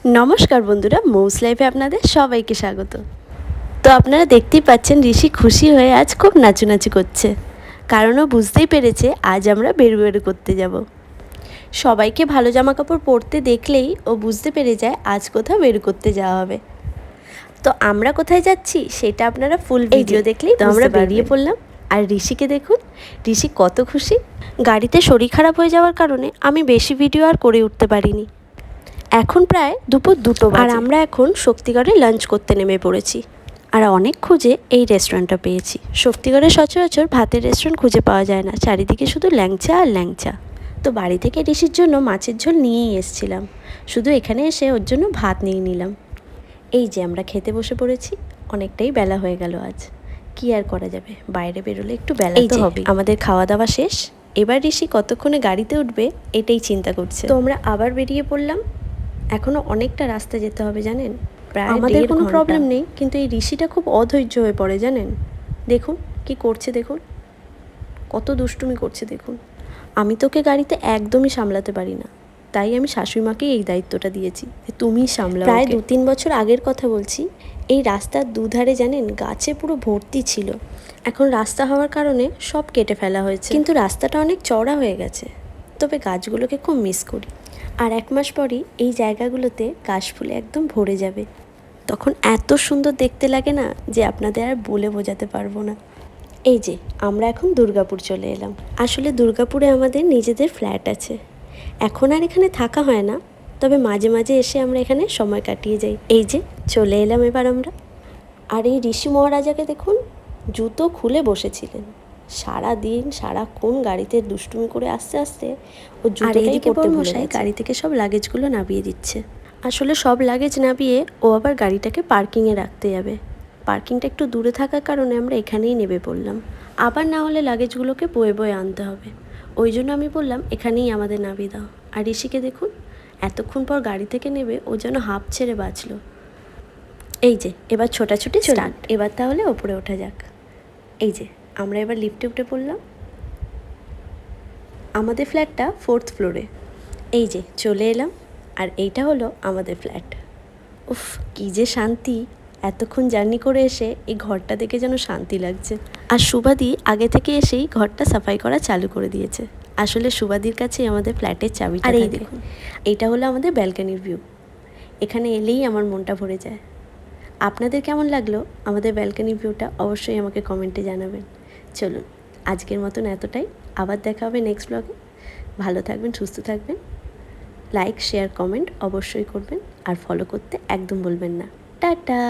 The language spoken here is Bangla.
নমস্কার বন্ধুরা, মৌস লাইফে আপনাদের সবাইকে স্বাগত। তো আপনারা দেখতেই পাচ্ছেন ঋষি খুশি হয়ে আজ খুব নাচুনাচু করছে, কারণ ও বুঝতেই পেরেছে আজ আমরা বেরু করতে যাব। সবাইকে ভালো জামা কাপড় পরতে দেখলেই ও বুঝতে পেরে যায় আজ কোথাও বেরু করতে যাওয়া হবে। তো আমরা কোথায় যাচ্ছি সেটা আপনারা ফুল ভিডিও দেখলেই তো আমরা বেরিয়ে পড়লাম। আর ঋষিকে দেখুন, ঋষি কত খুশি। গাড়িতে শরীর খারাপ হয়ে যাওয়ার কারণে আমি বেশি ভিডিও আর করে উঠতে পারিনি। এখন প্রায় দুপুর 2টো আর আমরা এখন শক্তিগড়ে লাঞ্চ করতে নেমে পড়েছি। আর অনেক খুঁজে এই রেস্টুরেন্টটা পেয়েছি। শক্তিগড়ে সচরাচর ভাতের রেস্টুরেন্ট খুঁজে পাওয়া যায় না, চারিদিকে শুধু ল্যাংচা আর ল্যাংচা। তো বাড়ি থেকে ঋষির জন্য মাছের ঝোল নিয়েই এসেছিলাম, শুধু এখানে এসে ওর জন্য ভাত নিয়ে নিলাম। এই যে আমরা খেতে বসে পড়েছি। অনেকটাই বেলা হয়ে গেল আজ, কি আর করা যাবে, বাইরে বেরোলে একটু বেলা তো হবে। আমাদের খাওয়া দাওয়া শেষ, এবার ঋষি কতক্ষণে গাড়িতে উঠবে এটাই চিন্তা করছে। তো আমরা আবার বেরিয়ে পড়লাম। এখনও অনেকটা রাস্তা যেতে হবে জানেন, প্রায় আমাদের কোনো প্রবলেম নেই, কিন্তু এই ঋষিটা খুব অধৈর্য হয়ে পড়ে জানেন। দেখুন কি করছে, দেখুন কত দুষ্টুমি করছে দেখুন। আমি তোকে গাড়িতে একদমই সামলাতে পারি না, তাই আমি শাশুড়িমাকেই এই দায়িত্বটা দিয়েছি যে তুমিই সামলাও। প্রায় 2-3 বছর আগের কথা বলছি। এই রাস্তার দুধারে জানেন গাছে পুরো ভর্তি ছিল। এখন রাস্তা হওয়ার কারণে সব কেটে ফেলা হয়েছে, কিন্তু রাস্তাটা অনেক চওড়া হয়ে গেছে। তবে গাছগুলোকে খুব মিস করি। আর 1 মাস পরই এই জায়গাগুলোতে কাশ ফুলে একদম ভরে যাবে। তখন এত সুন্দর দেখতে লাগে না যে আপনাদের আর বলে বোঝাতে পারবো না। এই যে আমরা এখন দুর্গাপুর চলে এলাম। আসলে দুর্গাপুরে আমাদের নিজেদের ফ্ল্যাট আছে। এখন আর এখানে থাকা হয় না, তবে মাঝে মাঝে এসে আমরা এখানে সময় কাটিয়ে যাই। এই যে চলে এলাম এবার আমরা। আর এই ঋষি মহারাজাকে দেখুন, জুতো খুলে বসেছিলেন। সারাদিন সারাক্ষণ গাড়িতে দুষ্টুমি করে আস্তে আস্তে ও জুতোটাই পরতে ভুলে গেছে। গাড়ি থেকে সব লাগেজগুলো নামিয়ে দিচ্ছে। আসলে সব লাগেজ নামিয়ে ও আবার গাড়িটাকে পার্কিংয়ে রাখতে যাবে। পার্কিংটা একটু দূরে থাকার কারণে আমরা এখানেই নেমে পড়লাম। আবার না হলে লাগেজগুলোকে বয়ে বয়ে আনতে হবে, ওই জন্য আমি বললাম এখানেই আমাদের নামিয়ে দাও। আর ঋষিকে দেখুন, এতক্ষণ পর গাড়ি থেকে নেবে ও যেন হাঁপ ছেড়ে বাঁচলো। এই যে এবার ছোটাছুটি স্টার্ট। এবার তাহলে ওপরে ওঠা যাক। এই যে আমরা এবার লিফটে উঠে পড়লাম। আমাদের ফ্ল্যাটটা 4th ফ্লোরে। এই যে চলে এলাম, আর এইটা হলো আমাদের ফ্ল্যাট। উফ কী যে শান্তি, এতক্ষণ জার্নি করে এসে এই ঘরটা দেখে যেন শান্তি লাগছে। আর সুবাদি আগে থেকে এসেই ঘরটা সাফাই করা চালু করে দিয়েছে। আসলে সুবাদির কাছেই আমাদের ফ্ল্যাটের চাবিটা। আর এই দেখুন, এইটা হলো আমাদের ব্যালকনির ভিউ। এখানে এলেই আমার মনটা ভরে যায়। আপনাদের কেমন লাগলো আমাদের ব্যালকনি ভিউটা অবশ্যই আমাকে কমেন্টে জানাবেন। চলুন আজকের মতন এতটাই, আবার দেখা হবে নেক্সট ব্লগে। ভালো থাকবেন, সুস্থ থাকবেন। লাইক শেয়ার কমেন্ট অবশ্যই করবেন, আর ফলো করতে একদম বলবেন না। টাটা।